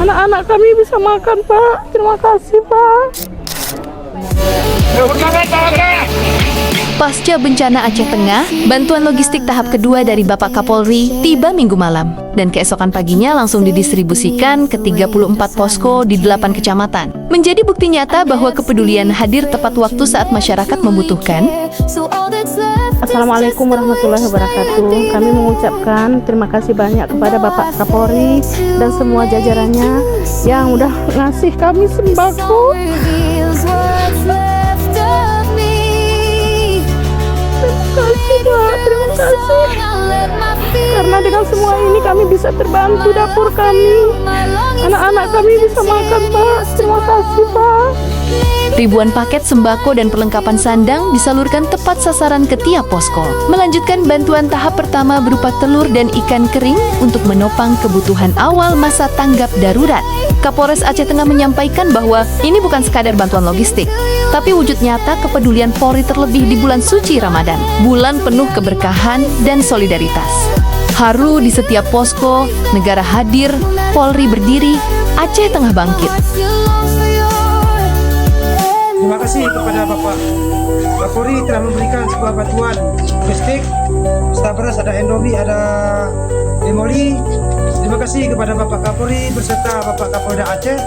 anak-anak kami bisa makan, Pak. Terima kasih, Pak. Pasca bencana Aceh Tengah, bantuan logistik tahap kedua dari Bapak Kapolri tiba Minggu malam dan keesokan paginya langsung didistribusikan ke 34 posko di 8 kecamatan. Menjadi bukti nyata bahwa kepedulian hadir tepat waktu saat masyarakat membutuhkan. Assalamualaikum warahmatullahi wabarakatuh. Kami mengucapkan terima kasih banyak kepada Bapak Kapolri dan semua jajarannya yang udah ngasih kami sembako. Terima kasih, Pak. Terima kasih. Karena dengan semua ini kami bisa terbantu dapur kami. Anak-anak kami bisa makan, Pak. Terima kasih, Pak. Ribuan paket sembako dan perlengkapan sandang disalurkan tepat sasaran ke tiap posko. Melanjutkan bantuan tahap pertama berupa telur dan ikan kering untuk menopang kebutuhan awal masa tanggap darurat. Kapolres Aceh Tengah menyampaikan bahwa ini bukan sekadar bantuan logistik, tapi wujud nyata kepedulian Polri terlebih di bulan suci Ramadan, bulan penuh keberkahan dan solidaritas. Haru di setiap posko, negara hadir, Polri berdiri, Aceh Tengah bangkit. Terima kasih kepada Bapak Kapolri telah memberikan sebuah bantuan logistik, stok beras, ada Indomie, ada Demoli. Terima kasih kepada Bapak Kapolri beserta Bapak Kapolda Aceh